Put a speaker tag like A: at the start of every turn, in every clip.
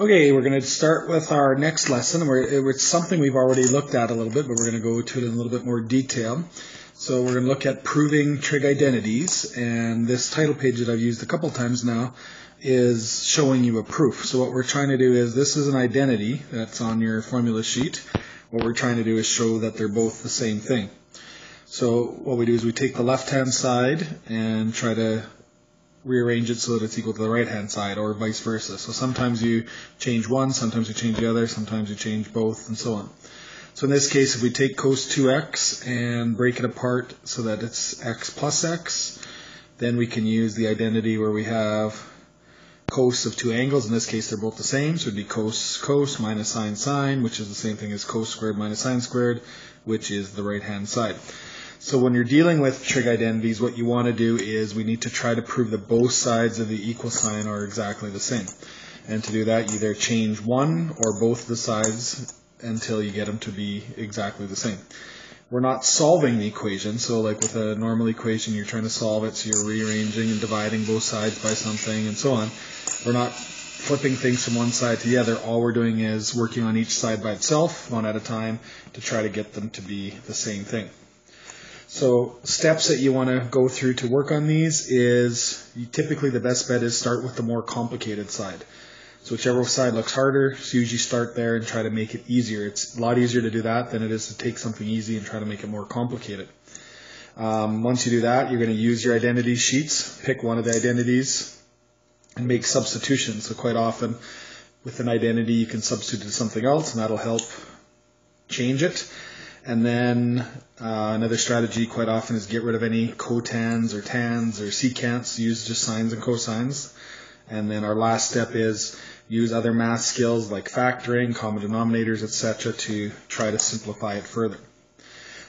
A: Okay, we're going to start with our next lesson. It's something we've already looked at a little bit, but we're going to go to it in a little bit more detail. So we're going to look at proving trig identities, and this title page that I've used a couple times now is showing you a proof. So what we're trying to do is, this is an identity that's on your formula sheet. What we're trying to do is show that they're both the same thing. So what we do is we take the left-hand side and try to rearrange it so that it's equal to the right-hand side, or vice versa. So sometimes you change one, sometimes you change the other, sometimes you change both, and so on. So in this case, if we take cos 2x and break it apart so that it's x plus x, then we can use the identity where we have cos of two angles. In this case, they're both the same, so it would be cos cos minus sine sine, which is the same thing as cos squared minus sine squared, which is the right-hand side. So when you're dealing with trig identities, what you want to do is we need to try to prove that both sides of the equal sign are exactly the same. And to do that, you either change one or both the sides until you get them to be exactly the same. We're not solving the equation, so like with a normal equation, you're trying to solve it, so you're rearranging and dividing both sides by something and so on. We're not flipping things from one side to the other. All we're doing is working on each side by itself, one at a time, to try to get them to be the same thing. So steps that you want to go through to work on these is, typically the best bet is start with the more complicated side. So whichever side looks harder, so usually start there and try to make it easier. It's a lot easier to do that than it is to take something easy and try to make it more complicated. Once you do that, you're going to use your identity sheets, pick one of the identities, and make substitutions. So quite often with an identity you can substitute to something else, and that'll help change it. And then another strategy quite often is get rid of any cotans or tans or secants, use just sines and cosines. And then our last step is use other math skills like factoring, common denominators, etc. to try to simplify it further.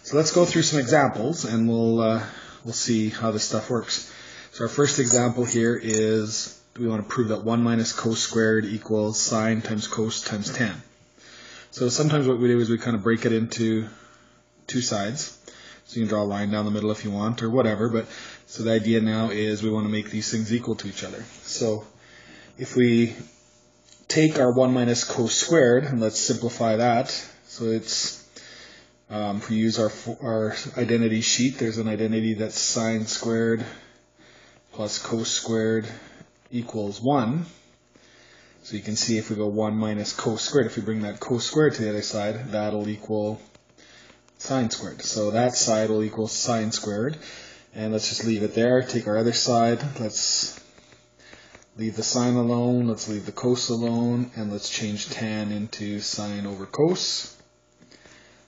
A: So let's go through some examples and we'll see how this stuff works. So our first example here is, we want to prove that 1 minus cos squared equals sine times cos times tan. So sometimes what we do is we kind of break it into two sides. So you can draw a line down the middle if you want, or whatever, but so the idea now is we want to make these things equal to each other. So if we take our 1 minus cos squared, and let's simplify that. So it's, if we use our identity sheet, there's an identity that's sine squared plus cos squared equals 1. So you can see if we go 1 minus cos squared, if we bring that cos squared to the other side, that'll equal sine squared. So that side will equal sine squared. And let's just leave it there. Take our other side. Let's leave the sine alone. Let's leave the cos alone. And let's change tan into sine over cos.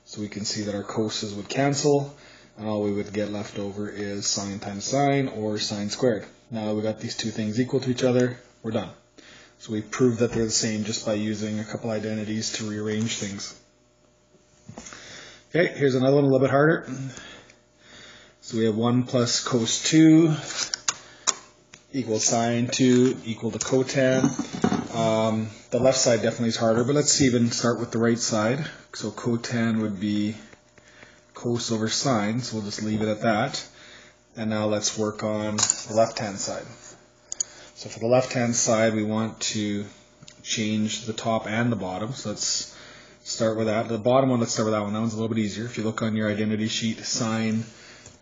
A: So we can see that our coses would cancel. And all we would get left over is sine times sine, or sine squared. Now that we got these two things equal to each other, we're done. So we proved that they're the same just by using a couple identities to rearrange things. Okay, here's another one a little bit harder. So we have 1 plus cos 2 equals sine 2 equal to cotan. The left side definitely is harder, but let's even start with the right side. So cotan would be cos over sine, so we'll just leave it at that. And now let's work on the left-hand side. So for the left-hand side, we want to change the top and the bottom. So let's start with that. The bottom one, let's start with that one. That one's a little bit easier. If you look on your identity sheet, sine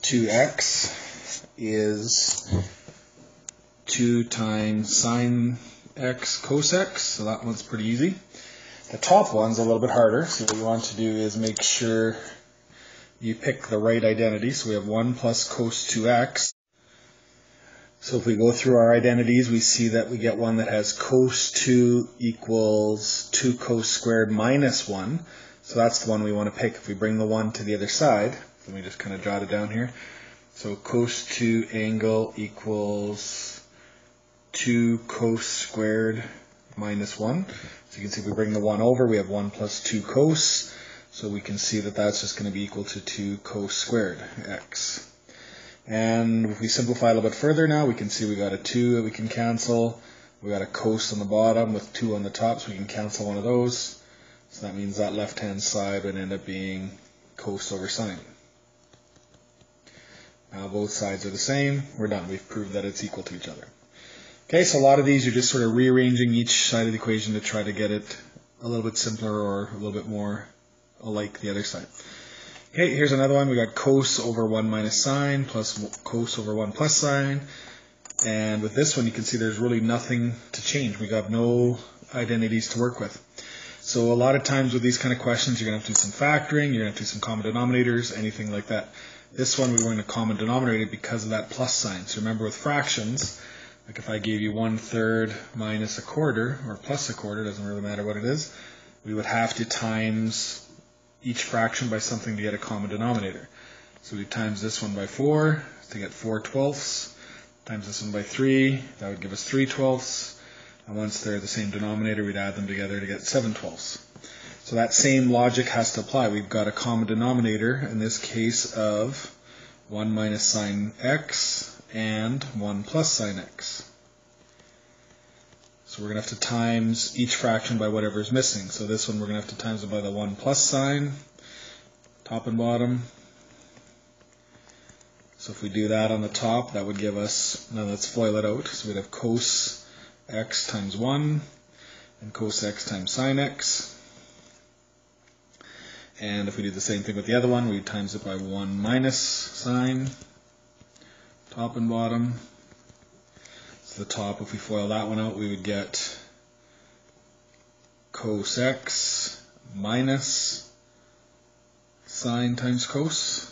A: 2x is 2 times sine x cos x. So that one's pretty easy. The top one's a little bit harder. So what you want to do is make sure you pick the right identity. So we have 1 plus cos 2x. So if we go through our identities, we see that we get one that has cos 2 equals 2 cos squared minus 1. So that's the one we want to pick. If we bring the 1 to the other side, let me just kind of jot it down here. So cos 2 angle equals 2 cos squared minus 1. So you can see if we bring the 1 over, we have 1 plus 2 cos. So we can see that that's just going to be equal to 2 cos squared x. And if we simplify a little bit further now, we can see we got a 2 that we can cancel. We got a cos on the bottom with 2 on the top, so we can cancel one of those. So that means that left-hand side would end up being cos over sine. Now both sides are the same. We're done. We've proved that it's equal to each other. Okay, so a lot of these you're just sort of rearranging each side of the equation to try to get it a little bit simpler or a little bit more alike the other side. Okay, here's another one. We got cos over 1 minus sine plus cos over 1 plus sine. And with this one, you can see there's really nothing to change. We got no identities to work with. So a lot of times with these kind of questions, you're going to have to do some factoring, you're going to have to do some common denominators, anything like that. This one, we're going to common denominator because of that plus sign. So remember with fractions, like if I gave you 1/3 minus 1/4, or plus 1/4, doesn't really matter what it is, we would have to times each fraction by something to get a common denominator. So we times this one by 4 to get 4/12, times this one by 3, that would give us 3/12, and once they're the same denominator, we'd add them together to get 7/12. So that same logic has to apply. We've got a common denominator, in this case of 1 minus sine x and 1 plus sine x. So we're going to have to times each fraction by whatever is missing. So this one we're going to have to times it by the 1 plus sine, top and bottom. So if we do that on the top, that would give us, now let's FOIL it out. So we'd have cos x times 1 and cos x times sine x. And if we do the same thing with the other one, we times it by 1 minus sine, top and bottom. So the top, if we FOIL that one out, we would get cos x minus sine times cos.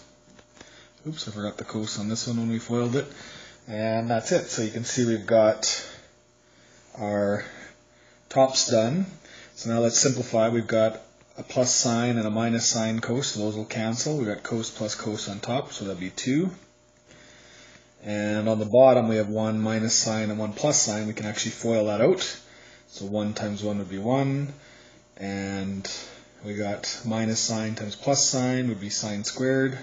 A: Oops, I forgot the cos on this one when we FOILed it. And that's it. So you can see we've got our tops done. So now let's simplify. We've got a plus sine and a minus sine cos, so those will cancel. We've got cos plus cos on top, so that'd be 2. And on the bottom we have 1 minus sine and 1 plus sine. We can actually FOIL that out. So 1 times 1 would be 1. And we got minus sine times plus sine would be sine squared.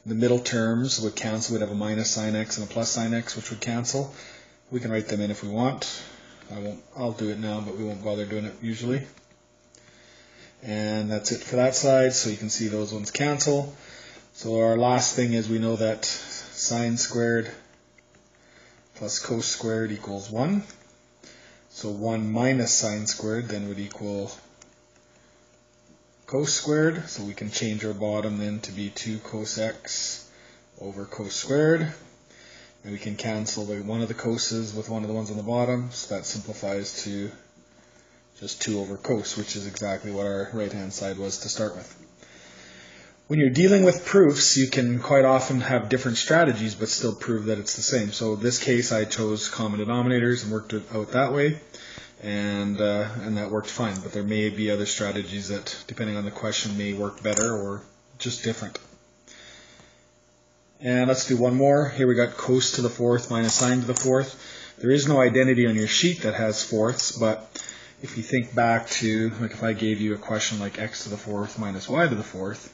A: The middle terms would cancel. We'd have a minus sine x and a plus sine x, which would cancel. We can write them in if we want. I'll do it now, but we won't bother doing it usually. And that's it for that side. So you can see those ones cancel. So our last thing is we know that sine squared plus cos squared equals 1. So 1 minus sine squared then would equal cos squared. So we can change our bottom then to be 2 cos x over cos squared. And we can cancel one of the coses with one of the ones on the bottom. So that simplifies to just 2 over cos, which is exactly what our right-hand side was to start with. When you're dealing with proofs, you can quite often have different strategies, but still prove that it's the same. So in this case, I chose common denominators and worked it out that way, and that worked fine. But there may be other strategies that, depending on the question, may work better or just different. And let's do one more. Here we got cos to the 4th minus sine to the 4th. There is no identity on your sheet that has fourths, but if you think back to, like if I gave you a question like x to the 4th minus y to the 4th,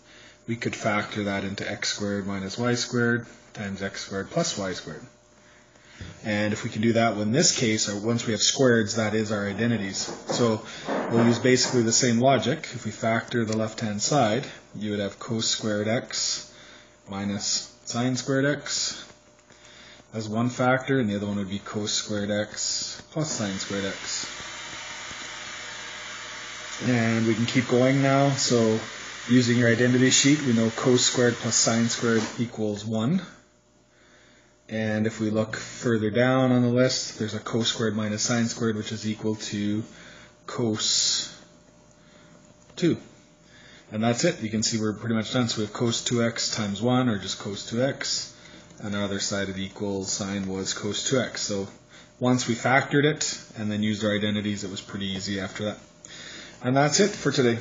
A: we could factor that into x squared minus y squared times x squared plus y squared. And if we can do that in this case, or once we have squareds, that is our identities. So we'll use basically the same logic. If we factor the left-hand side, you would have cos squared x minus sine squared x as one factor, and the other one would be cos squared x plus sine squared x. And we can keep going now. So using your identity sheet, we know cos squared plus sine squared equals 1. And if we look further down on the list, there's a cos squared minus sine squared, which is equal to cos 2. And that's it. You can see we're pretty much done. So we have cos 2x times 1, or just cos 2x. And the other side of the equals sign was cos 2x. So once we factored it and then used our identities, it was pretty easy after that. And that's it for today.